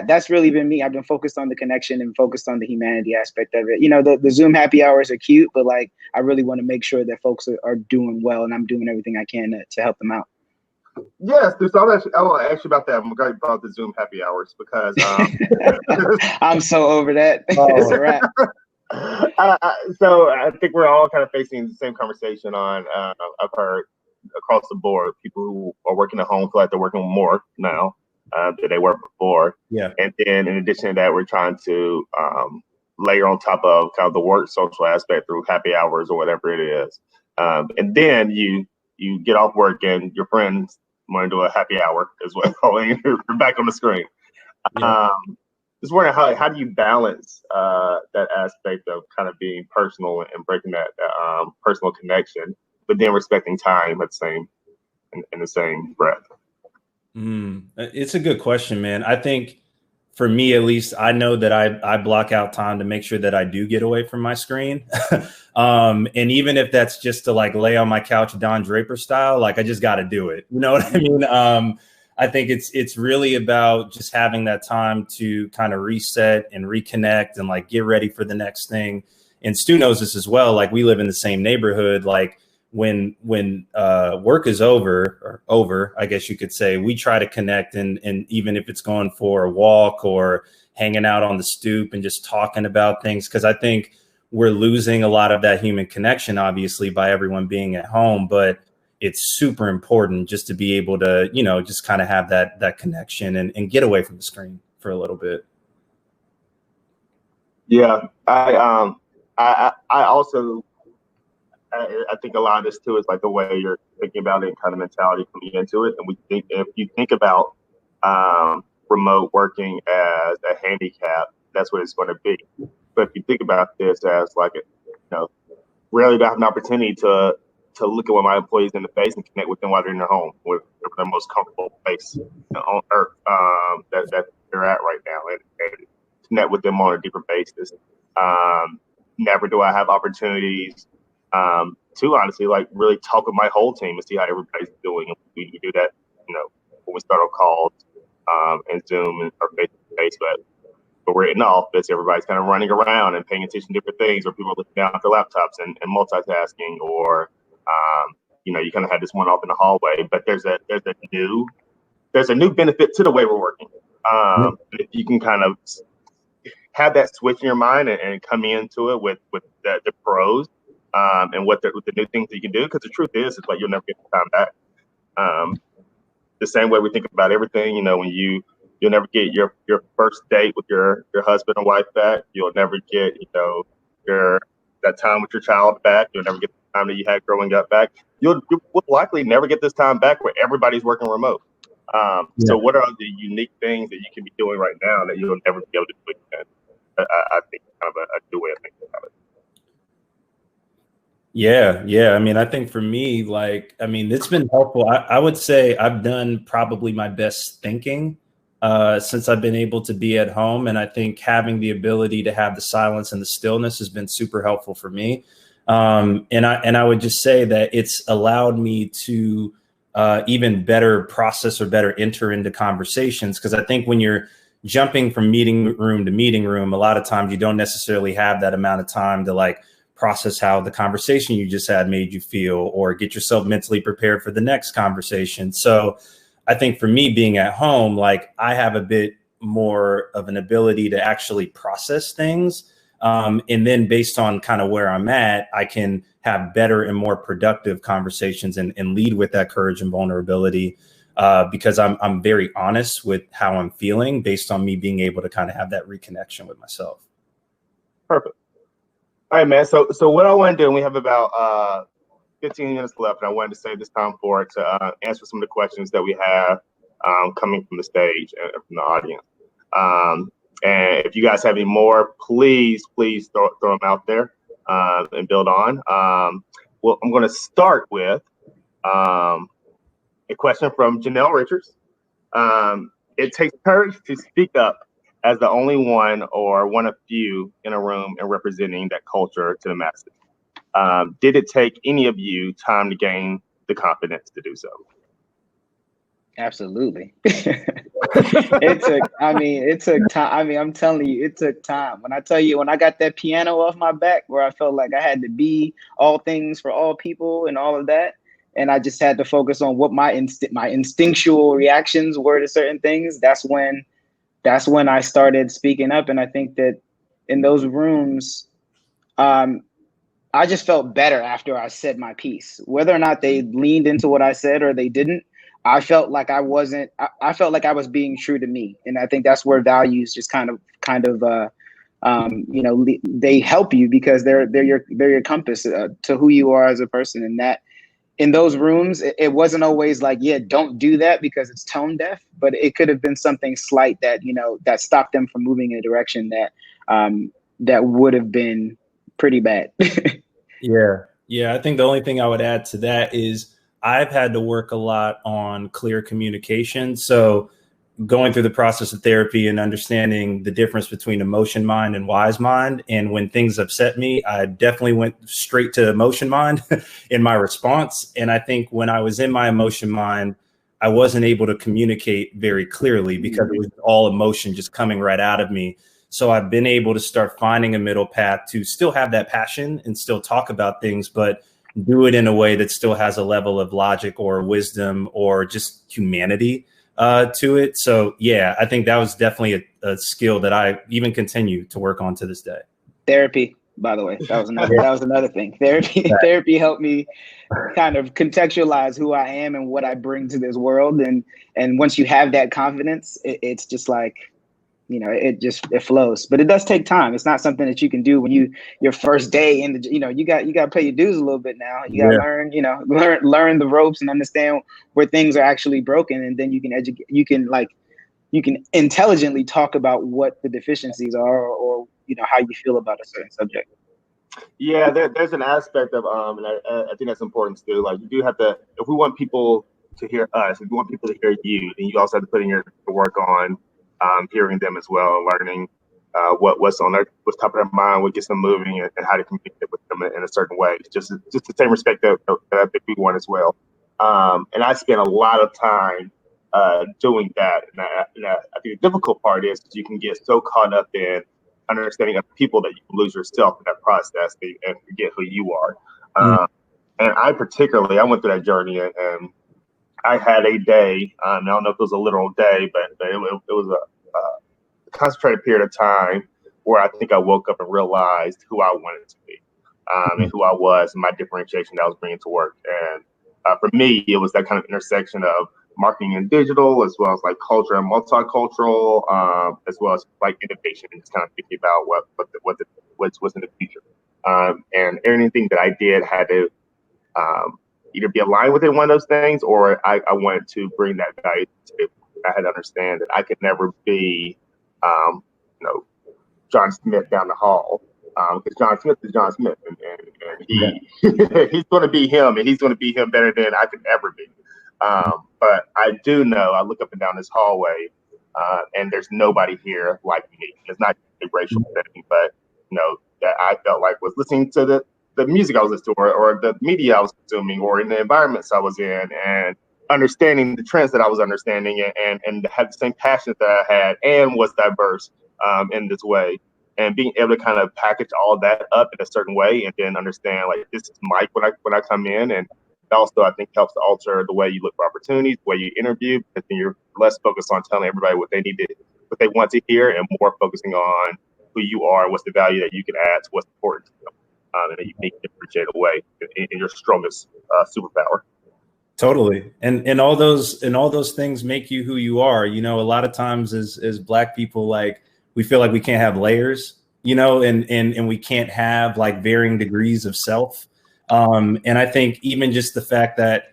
that's really been me. I've been focused on the connection and focused on the humanity aspect of it. The Zoom happy hours are cute, but I really want to make sure that folks are doing well, and I'm doing everything I can to help them out. Yes, so I want to ask you about that. I'm glad you brought the Zoom happy hours, because I'm so over that. It's a wrap. So I think we're all kind of facing the same conversation on. I've heard across the board, people who are working at home feel like they're working more now than they were before. Yeah. And then in addition to that, we're trying to layer on top of kind of the work social aspect through happy hours or whatever it is. And then you get off work and your friends want to do a happy hour as well, and you're back on the screen. Yeah. Just wondering how do you balance that aspect of kind of being personal and breaking that personal connection, but then respecting time at in the same breath? It's a good question, man. I think for me, at least, I know that I block out time to make sure that I do get away from my screen. And even if that's just to lay on my couch, Don Draper style, I just got to do it. You know what I mean? I think it's really about just having that time to kind of reset and reconnect and get ready for the next thing. And Stu knows this as well. We live in the same neighborhood. When work is over, I guess you could say, we try to connect, and even if it's going for a walk or hanging out on the stoop and just talking about things, because I think we're losing a lot of that human connection, obviously, by everyone being at home. But it's super important just to be able to, just kind of have that connection and get away from the screen for a little bit. Yeah, I also. I think a lot of this too is the way you're thinking about it and kind of mentality coming into it. And if you think about remote working as a handicap, that's what it's going to be. But if you think about this as like, rarely do I have an opportunity to look at one of my employees in the face and connect with them while they're in their home, with their most comfortable place on earth that they're at right now, and connect with them on a deeper basis. Never do I have opportunities to honestly like really talk with my whole team and see how everybody's doing. And we do that, when we start our calls and Zoom or face to face, but we're in the office, everybody's kind of running around and paying attention to different things, or people are looking down at their laptops and multitasking, or you kind of have this one off in the hallway. But there's a new benefit to the way we're working. If you can kind of have that switch in your mind and come into it with the pros and with the new things that you can do, because the truth is, it's like you'll never get the time back. The same way we think about everything, when you'll never get your first date with your husband or wife back. You'll never get, that time with your child back. You'll never get the time that you had growing up back. You will likely never get this time back where everybody's working remote. So what are the unique things that you can be doing right now that you'll never be able to do again? I think kind of a new way of thinking about it. Yeah. I mean, I think for me, it's been helpful. I would say I've done probably my best thinking since I've been able to be at home. And I think having the ability to have the silence and the stillness has been super helpful for me. And I would just say that it's allowed me to even better process or better enter into conversations. Because I think when you're jumping from meeting room to meeting room, a lot of times you don't necessarily have that amount of time to process how the conversation you just had made you feel, or get yourself mentally prepared for the next conversation. So I think for me being at home, I have a bit more of an ability to actually process things. And then based on kind of where I'm at, I can have better and more productive conversations and lead with that courage and vulnerability because I'm very honest with how I'm feeling based on me being able to kind of have that reconnection with myself. Perfect. All right, man. So what I want to do, and we have about 15 minutes left, and I wanted to save this time for it to answer some of the questions that we have coming from the stage and from the audience. And if you guys have any more, please throw them out there and build on. Well, I'm going to start with a question from Janelle Richards. It takes courage to speak up as the only one or one of few in a room and representing that culture to the masses. Did it take any of you time to gain the confidence to do so? Absolutely. It took time. I'm telling you, it took time. When I got that piano off my back, where I felt like I had to be all things for all people and all of that, and I just had to focus on what my instinctual reactions were to certain things. That's when I started speaking up. And I think that in those rooms, I just felt better after I said my piece. Whether or not they leaned into what I said or they didn't, I felt like I was being true to me. And I think that's where values just kind of they help you, because they're your compass to who you are as a person. And that in those rooms, it wasn't always like, yeah, don't do that because it's tone deaf, but it could have been something slight that, that stopped them from moving in a direction that would have been pretty bad. Yeah. I think the only thing I would add to that is I've had to work a lot on clear communication. So going through the process of therapy and understanding the difference between emotion mind and wise mind. And when things upset me, I definitely went straight to emotion mind in my response. And I think when I was in my emotion mind, I wasn't able to communicate very clearly because it was all emotion just coming right out of me. So I've been able to start finding a middle path to still have that passion and still talk about things, but do it in a way that still has a level of logic or wisdom or just humanity to it. So yeah, I think that was definitely a skill that I even continue to work on to this day. Therapy, by the way, that was another thing. Therapy helped me kind of contextualize who I am and what I bring to this world. And once you have that confidence, it's just like, it flows. But it does take time. It's not something that you can do when your first day in the, you got to pay your dues a little bit now. You got to learn the ropes and understand where things are actually broken. And then you can educate, you can intelligently talk about what the deficiencies are or how you feel about a certain subject. Yeah, there's an aspect of and I think that's important too. Like you do have to, if we want people to hear us, if you want people to hear you, then you also have to put in your work on hearing them as well, learning what's on what's top of their mind, what gets them moving, and how to communicate with them in a certain way. Just the same respect that I think we want as well. And I spent a lot of time doing that. And I think the difficult part is you can get so caught up in understanding of people that you can lose yourself in that process and forget who you are. And I went through that journey, and I had a day. I don't know if it was a literal day, but it was a concentrated period of time where I think I woke up and realized who I wanted to be, and who I was, and my differentiation that I was bringing to work. And for me, it was that kind of intersection of marketing and digital, as well as like culture and multicultural, as well as like innovation, and just kind of thinking about what's in the future. And anything that I did had to either be aligned within one of those things, or I wanted to bring that value to it. I had to understand that I could never be, John Smith down the hall, because John Smith is John Smith, and he's going to be him, and he's going to be him better than I could ever be. But I do know, I look up and down this hallway, and there's nobody here like me. It's not a racial setting, but that I felt like was listening to the music I was listening to, or the media I was consuming, or in the environments I was in, and understanding the trends that I was understanding, and have the same passions that I had, and was diverse in this way, and being able to kind of package all that up in a certain way, and then understand like this is Mike when I come in, and also I think helps to alter the way you look for opportunities, the way you interview, because then you're less focused on telling everybody what they want to hear, and more focusing on who you are, what's the value that you can add to what's important to them, in a unique, differentiated way, in your strongest superpower. Totally. And all those things make you who you are. A lot of times as Black people, like we feel like we can't have layers, and we can't have like varying degrees of self. And I think even just the fact that,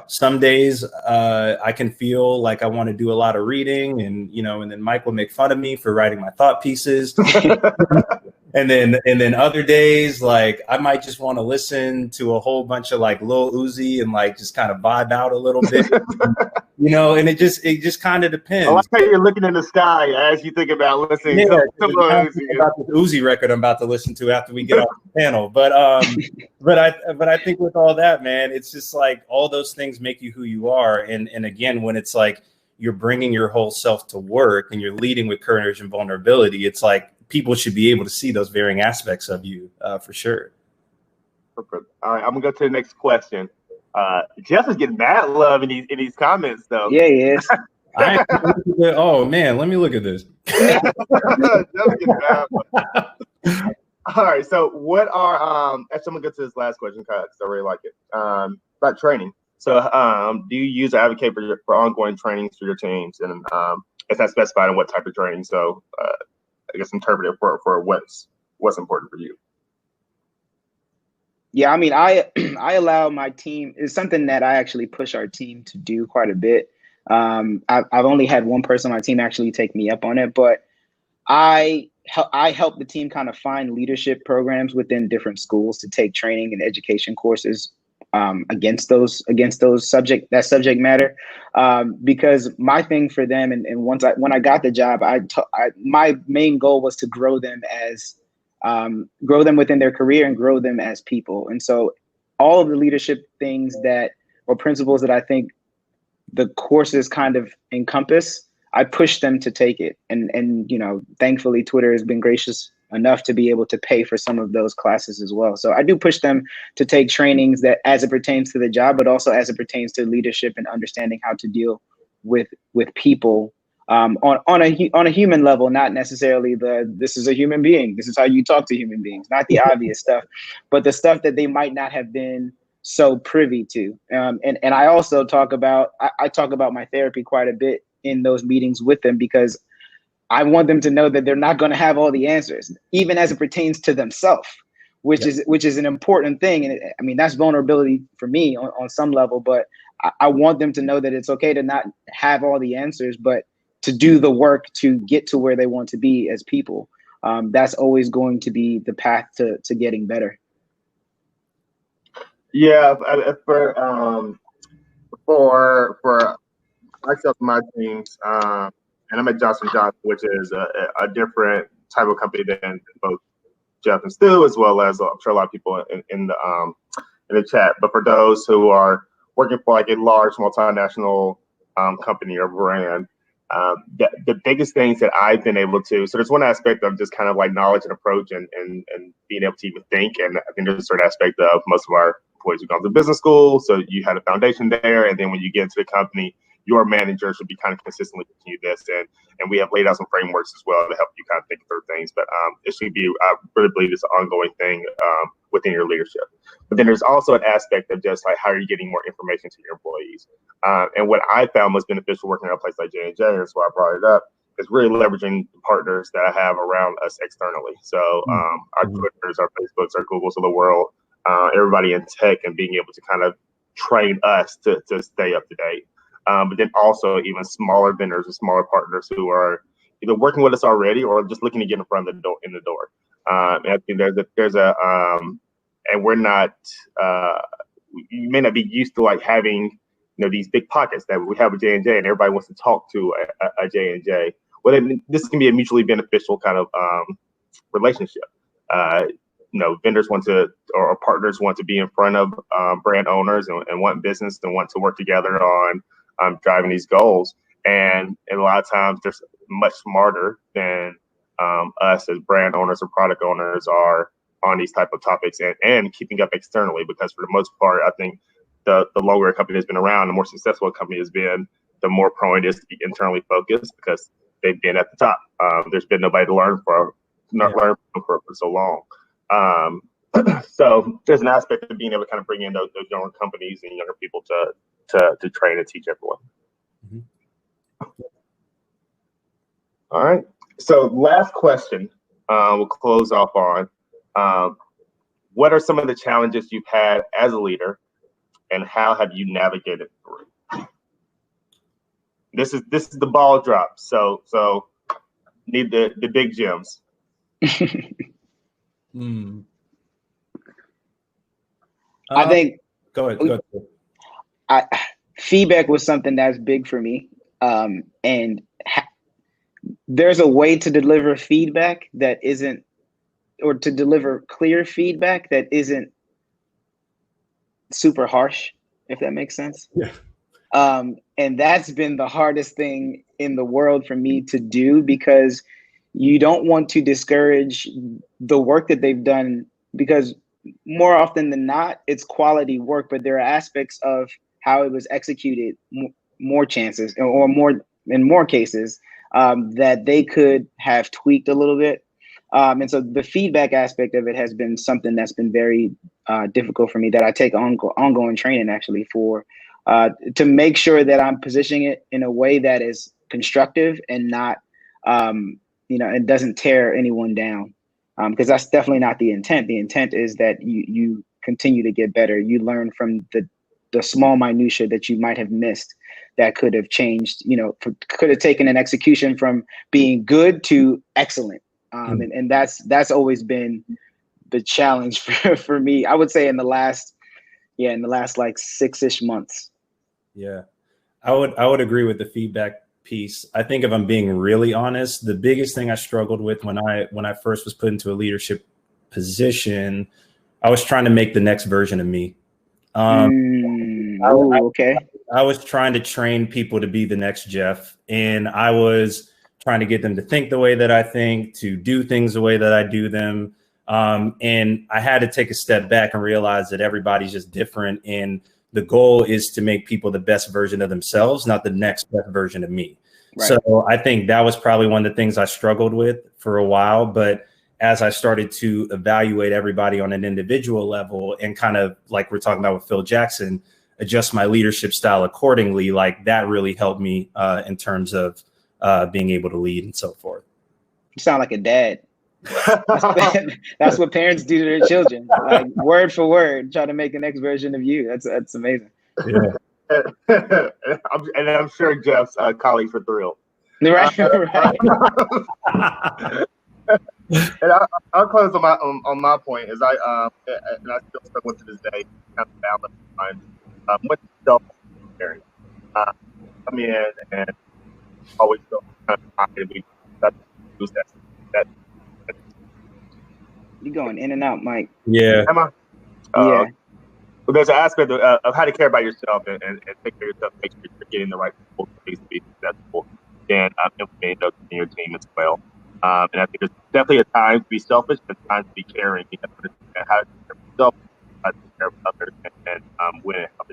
some days I can feel like I want to do a lot of reading, and then Mike will make fun of me for writing my thought pieces. And then other days, like I might just want to listen to a whole bunch of like Lil Uzi and like just kind of vibe out a little bit, and it just kind of depends. I like how you're looking in the sky as you think about listening to Lil Uzi. About this Uzi record I'm about to listen to after we get off the panel. But I think with all that, man, it's just like all those things make you who you are. And again, when it's like you're bringing your whole self to work and you're leading with courage and vulnerability, it's like people should be able to see those varying aspects of you, for sure. Perfect. All right, I'm gonna go to the next question. Jeff is getting mad love in these comments, though. Yeah, he is. Oh man, let me look at this. All right, so what are actually I'm gonna go to this last question because I really like it. About training. So do you use or advocate for ongoing trainings for your teams, and is that specified in what type of training? So I guess interpret it for what's important for you. Yeah, I mean, I allow my team. It's something that I actually push our team to do quite a bit. I've only had one person on my team actually take me up on it, but I help the team kind of find leadership programs within different schools to take training and education courses against those subject matter, because my thing for them, and when I got the job, my main goal was to grow them within their career and grow them as people. And so all of the leadership things or principles that I think the courses kind of encompass, I push them to take it. And thankfully Twitter has been gracious enough to be able to pay for some of those classes as well. So I do push them to take trainings that as it pertains to the job, but also as it pertains to leadership and understanding how to deal with people on a human level, not necessarily this is a human being, this is how you talk to human beings, not the obvious stuff, but the stuff that they might not have been so privy to. And I also talk about my therapy quite a bit in those meetings with them, because I want them to know that they're not going to have all the answers, even as it pertains to themselves, which is an important thing. And I mean, that's vulnerability for me on some level, but I want them to know that it's okay to not have all the answers, but to do the work to get to where they want to be as people. that's always going to be the path to getting better. Yeah, for myself and my teams, and I'm at Johnson Johnson, which is a different type of company than both Jeff and Stu, as well as I'm sure a lot of people in the chat. But for those who are working for like a large multinational company or brand, the biggest things that I've been able to, so there's one aspect of just kind of like knowledge and approach and being able to even think. And I think there's a certain aspect of most of our employees who've gone to business school. So you had a foundation there. And then when you get into the company, your manager should be kind of consistently teaching you this. And we have laid out some frameworks as well to help you kind of think through things. But it should be, I really believe it's an ongoing thing within your leadership. But then there's also an aspect of just like how are you getting more information to your employees. And what I found most beneficial working at a place like J&J, that's why I brought it up, is really leveraging the partners that I have around us externally. So our Twitters, our Facebooks, our Googles of the world, everybody in tech, and being able to kind of train us to stay up to date. But then also even smaller vendors and smaller partners who are either working with us already or just looking to get in front of the door. And I think and we're not, you may not be used to like having, these big pockets that we have with J&J, and everybody wants to talk to a J&J. Well, then this can be a mutually beneficial kind of relationship. Vendors want to, or partners want to be in front of brand owners and want business and want to work together on driving these goals. And a lot of times they're much smarter than us as brand owners or product owners are on these type of topics and keeping up externally, because for the most part, I think the longer a company has been around, the more successful a company has been, the more prone it is to be internally focused because they've been at the top. There's been nobody to learn from for so long. So there's an aspect of being able to kind of bring in those younger companies and younger people to train and teach everyone. Mm-hmm. All right. So last question, we'll close off on. What are some of the challenges you've had as a leader, and how have you navigated through? This is the ball drop. So need the big gems. I think. Go ahead. Feedback was something that's big for me, and there's a way to deliver feedback that isn't, or to deliver clear feedback that isn't super harsh, if that makes sense. Yeah. And that's been the hardest thing in the world for me to do, because you don't want to discourage the work that they've done, because more often than not, it's quality work, but there are aspects of how it was executed, more chances, or more in more cases, that they could have tweaked a little bit. And so the feedback aspect of it has been something that's been very difficult for me, that I take ongoing training actually for, to make sure that I'm positioning it in a way that is constructive and not, it doesn't tear anyone down. Because that's definitely not the intent. The intent is that you continue to get better. You learn from the small minutia that you might have missed that could have changed, could have taken an execution from being good to excellent. And that's always been the challenge for me, I would say in the last like 6-ish months. Yeah, I would agree with the feedback piece. I think if I'm being really honest, the biggest thing I struggled with when I first was put into a leadership position, I was trying to make the next version of me. Okay. I was trying to train people to be the next Jeff, and I was trying to get them to think the way that I think, to do things the way that I do them. And I had to take a step back and realize that everybody's just different. And the goal is to make people the best version of themselves, not the next best version of me. Right. So I think that was probably one of the things I struggled with for a while. But as I started to evaluate everybody on an individual level and kind of like we're talking about with Phil Jackson, adjust my leadership style accordingly, like that really helped me in terms of being able to lead and so forth. You sound like a dad. That's what parents do to their children, like word for word, try to make the next version of you. That's amazing. Yeah. And I'm sure Jeff's colleagues are thrilled. Right. And I'll close on my point. Is and I still struggle to this day, kind of balance on what self-caring. Come in and always feel kind of confident. Use that. You going in and out, Mike? Yeah. Am I? Yeah. But there's an aspect of how to care about yourself and take care of yourself, make sure you're getting the right people to be successful, and implement those in your team as well. And I think there's definitely a time to be selfish, but a time to be caring. You have to understand how to take care of yourself, how to take care of others, and win and help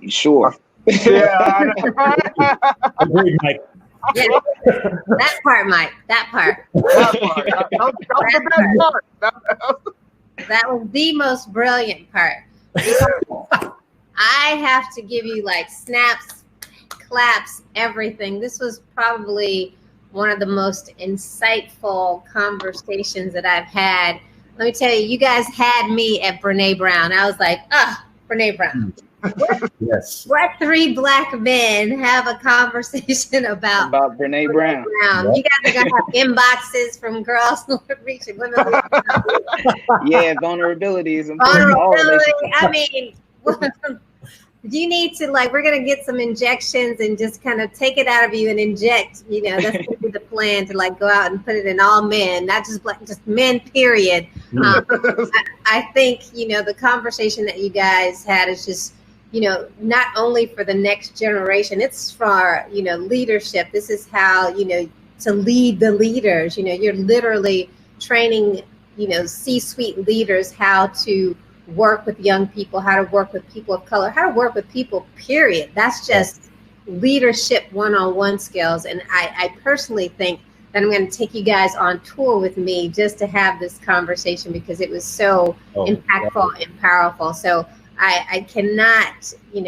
it. Sure. Yeah. Agreed, Mike. Yeah, that part, Mike. That part. That part. That was the best part. That was the most brilliant part. I have to give you like snaps, claps, everything. This was probably one of the most insightful conversations that I've had. Let me tell you, you guys had me at Brene Brown. I was like, Brene Brown. Yes. What three Black men have a conversation about Brene Brown? Yep. You guys are gonna have inboxes from girls who are reaching women. Yeah, vulnerability is important. I mean, you need to we're gonna get some injections and just kind of take it out of you and inject. That's gonna be the plan to go out and put it in all men, not just black, just men. Period. I think the conversation that you guys had is just. Not only for the next generation, it's for, leadership. This is how, to lead the leaders. You're literally training, C-suite leaders how to work with young people, how to work with people of color, how to work with people, period. That's just leadership one-on-one skills. And I personally think that I'm going to take you guys on tour with me just to have this conversation because it was so impactful and powerful. So I cannot, you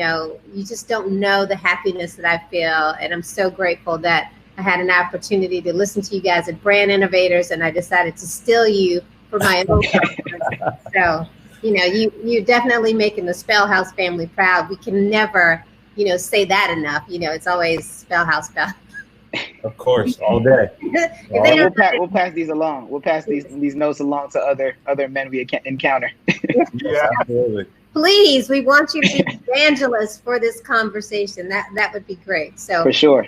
just don't know the happiness that I feel. And I'm so grateful that I had an opportunity to listen to you guys at Brand Innovators, and I decided to steal you for my own purpose. So, you're definitely making the Spellhouse family proud. We can never, say that enough. It's always Spellhouse. Of course, all day. We'll pass these along. We'll pass these notes along to other men we encounter. Yeah, absolutely. Please, we want you to be evangelists for this conversation. That would be great. So for sure.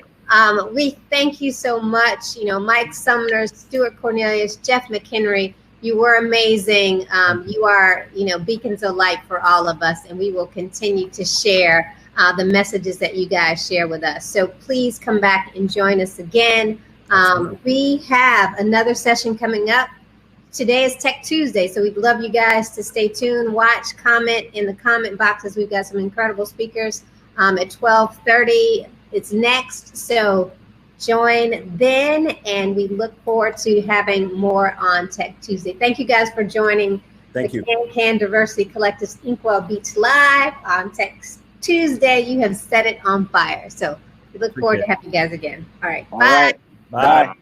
We thank you so much. Mike Sumner, Stuart Cornelius, Jeff McHenry, you were amazing. You are, beacons of light for all of us, and we will continue to share the messages that you guys share with us. So please come back and join us again. We have another session coming up. Today is Tech Tuesday, so we'd love you guys to stay tuned, watch, comment in the comment boxes. We've got some incredible speakers at 12:30. It's next, so join then, and we look forward to having more on Tech Tuesday. Thank you guys for joining the Can Diversity Collective's Inkwell Beach Live on Tech Tuesday. You have set it on fire, so we look forward to having you guys again. All right, bye. Bye.